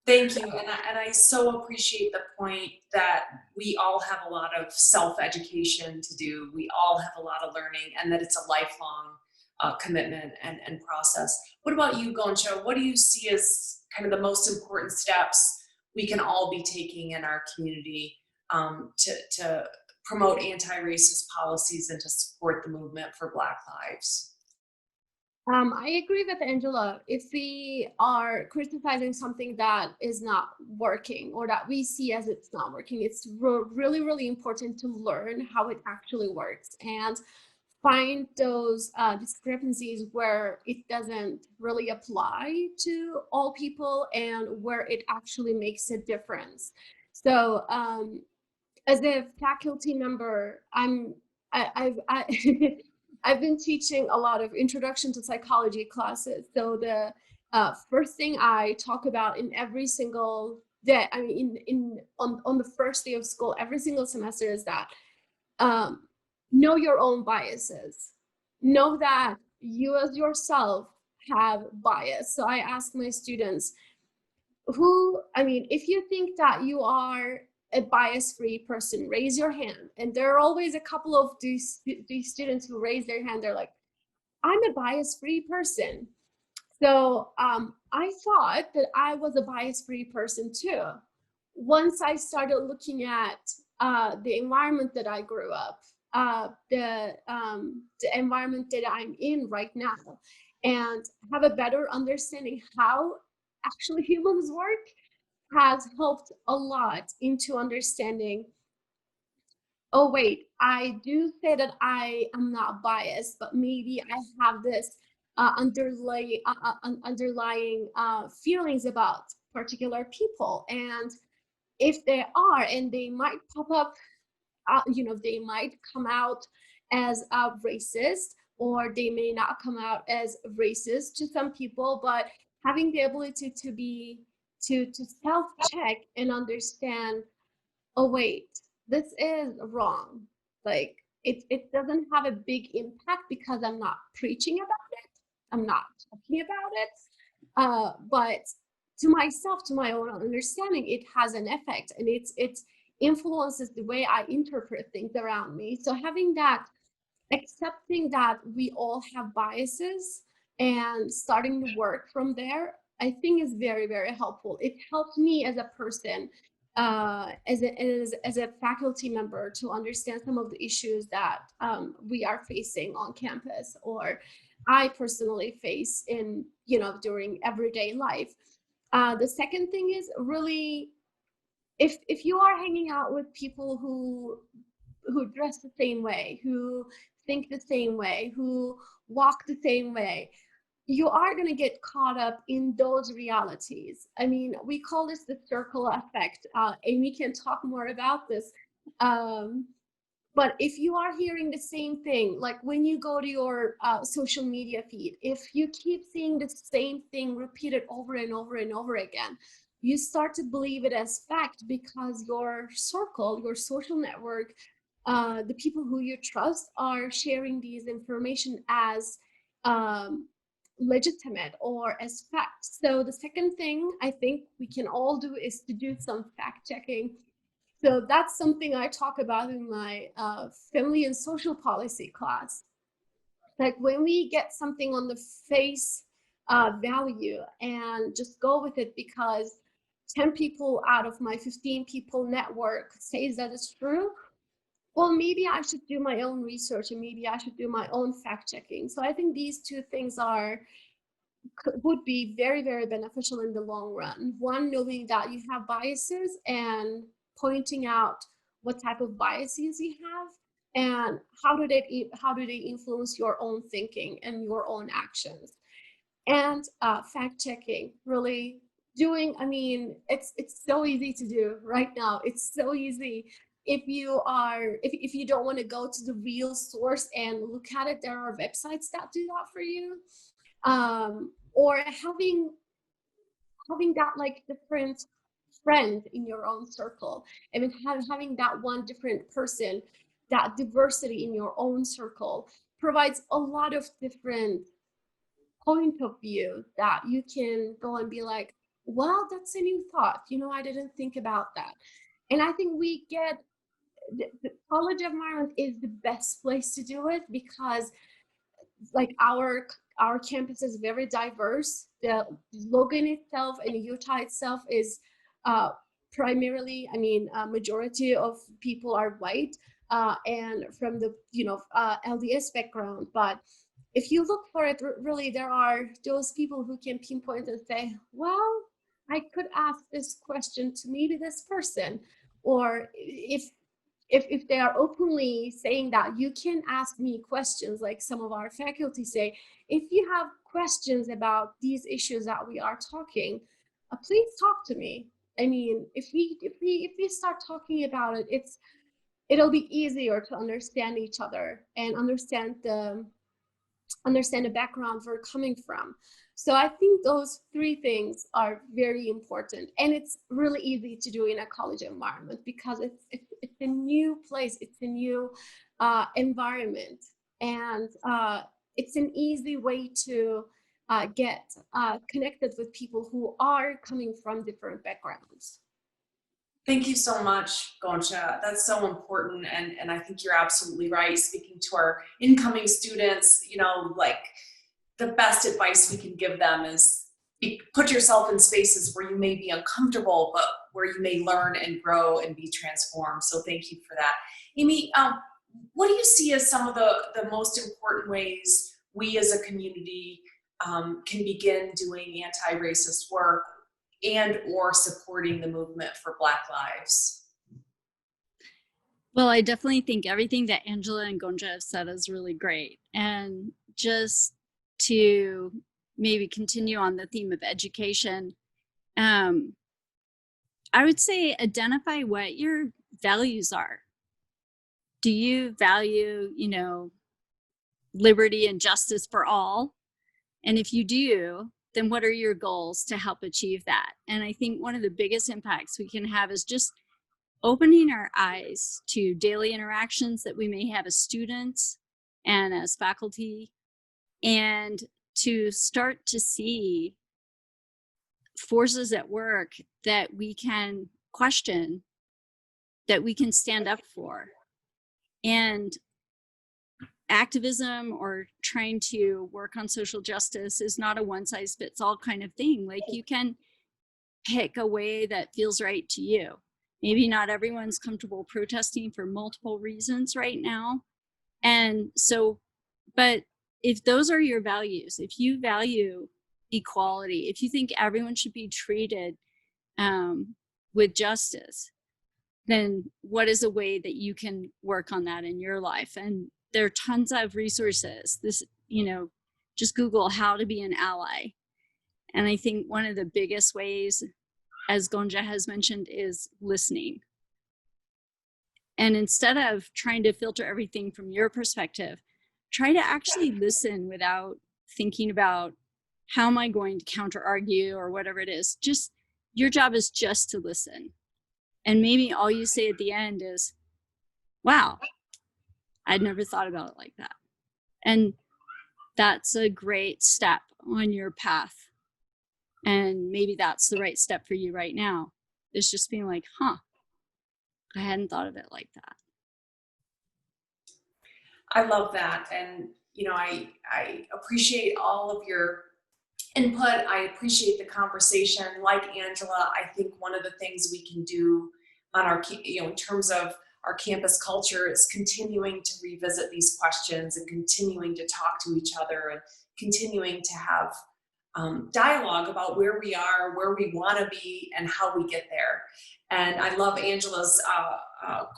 Thank you. And I so appreciate the point that we all have a lot of self-education to do. We all have a lot of learning, and that it's a lifelong commitment and process. What about you, Gonca? What do you see as kind of the most important steps we can all be taking in our community to promote anti-racist policies and to support the movement for Black lives? I agree with Angela. If we are criticizing something that is not working or that we see as it's not working, it's really, really important to learn how it actually works and find those discrepancies where it doesn't really apply to all people and where it actually makes a difference. So as a faculty member, I've been teaching a lot of introduction to psychology classes. So the first thing I talk about in every single day, on the first day of school, every single semester, is that know your own biases. Know that you as yourself have bias. So I ask my students, if you think that you are a bias-free person, raise your hand. And there are always a couple of these students who raise their hand. They're like, I'm a bias-free person. So I thought that I was a bias-free person too. Once I started looking at the environment that I grew up, the environment that I'm in right now, and have a better understanding how actually humans work, has helped a lot into understanding, oh wait, I do say that I am not biased, but maybe I have this underlying feelings about particular people. And if they are, and they might pop up, they might come out as racist, or they may not come out as racist to some people, but having the ability to self-check and understand, oh wait, this is wrong. Like it doesn't have a big impact because I'm not preaching about it, I'm not talking about it, but to myself, to my own understanding, it has an effect, and it influences the way I interpret things around me. So having that, accepting that we all have biases and starting to work from there, I think is very, very helpful. It helped me as a person, as a faculty member, to understand some of the issues that we are facing on campus, or I personally face in, during everyday life. The second thing is really, if you are hanging out with people who dress the same way, who think the same way, who walk the same way, you are going to get caught up in those realities. I mean, we call this the circle effect. Amy can talk more about this. But if you are hearing the same thing, like when you go to your social media feed, if you keep seeing the same thing repeated over and over and over again, you start to believe it as fact, because your circle, your social network, the people who you trust are sharing these information as legitimate or as fact. So the second thing I think we can all do is to do some fact checking. So that's something I talk about in my family and social policy class. Like when we get something on the face value and just go with it because 10 people out of my 15 people network says that it's true, well, maybe I should do my own research, and maybe I should do my own fact checking. So I think these two things would be very, very beneficial in the long run. One, knowing that you have biases and pointing out what type of biases you have, and how do they influence your own thinking and your own actions. And fact checking, really doing, I mean, it's so easy to do right now. It's so easy. If you don't want to go to the real source and look at it, there are websites that do that for you. Or having that like different friend in your own circle. I mean, having that one different person, that diversity in your own circle provides a lot of different point of view that you can go and be like, well, that's a new thought. I didn't think about that. And I think the college environment is the best place to do it, because like our campus is very diverse. The Logan itself and Utah itself is primarily, majority of people are white and from the LDS background. But if you look for it, really there are those people who can pinpoint and say, well, I could ask this question to maybe this person. Or if they are openly saying that you can ask me questions, like some of our faculty say, if you have questions about these issues that we are talking, please talk to me. I mean, if we start talking about it, it'll be easier to understand each other and understand the background we're coming from. So I think those three things are very important, and it's really easy to do in a college environment because it's a new place, it's a new environment, and it's an easy way to get connected with people who are coming from different backgrounds. Thank you so much, Gonca. That's so important, and I think you're absolutely right. Speaking to our incoming students, you know, like the best advice we can give them is put yourself in spaces where you may be uncomfortable, but where you may learn and grow and be transformed. So thank you for that. Amy, what do you see as some of the most important ways we as a community can begin doing anti-racist work and or supporting the movement for Black lives? Well, I definitely think everything that Angela and Gonca have said is really great. And just to maybe continue on the theme of education, I would say identify what your values are. Do you value, you know, liberty and justice for all? And if you do, then what are your goals to help achieve that? And I think one of the biggest impacts we can have is just opening our eyes to daily interactions that we may have as students and as faculty, and to start to see forces at work that we can question, that we can stand up for. And activism or trying to work on social justice is not a one-size-fits-all kind of thing. Like, you can pick a way that feels right to you. Maybe not everyone's comfortable protesting for multiple reasons right now. And so, but if those are your values, if you value equality, if you think everyone should be treated with justice, then what is a way that you can work on that in your life? And there are tons of resources. This, you know, just Google how to be an ally. And I think one of the biggest ways, as Gonca has mentioned, is listening. And instead of trying to filter everything from your perspective, try to actually listen without thinking about how am I going to counter argue or whatever it is. Just, your job is just to listen. And maybe all you say at the end is, wow, I'd never thought about it like that. And that's a great step on your path. And maybe that's the right step for you right now. It's just being like, huh, I hadn't thought of it like that. I love that. And, you know, I appreciate all of your input. I appreciate the conversation. Like Angela, I think one of the things we can do on our, you know, in terms of our campus culture is continuing to revisit these questions and continuing to talk to each other and continuing to have dialogue about where we are, where we want to be, and how we get there. And I love Angela's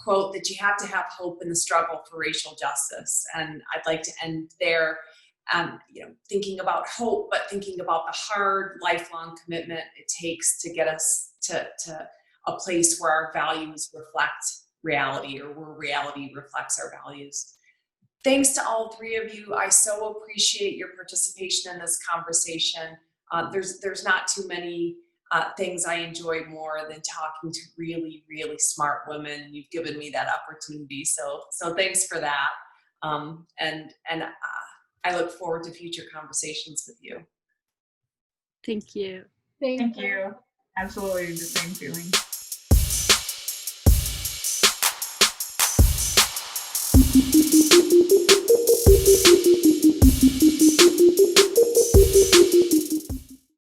quote that you have to have hope in the struggle for racial justice. And I'd like to end there, you know, thinking about hope, but thinking about the hard, lifelong commitment it takes to get us to a place where our values reflect reality, or where reality reflects our values. Thanks to all three of you. I so appreciate your participation in this conversation. There's not too many things I enjoy more than talking to really, really smart women. You've given me that opportunity, so thanks for that. And I look forward to future conversations with you. Thank you. Thank you. Absolutely the same feeling.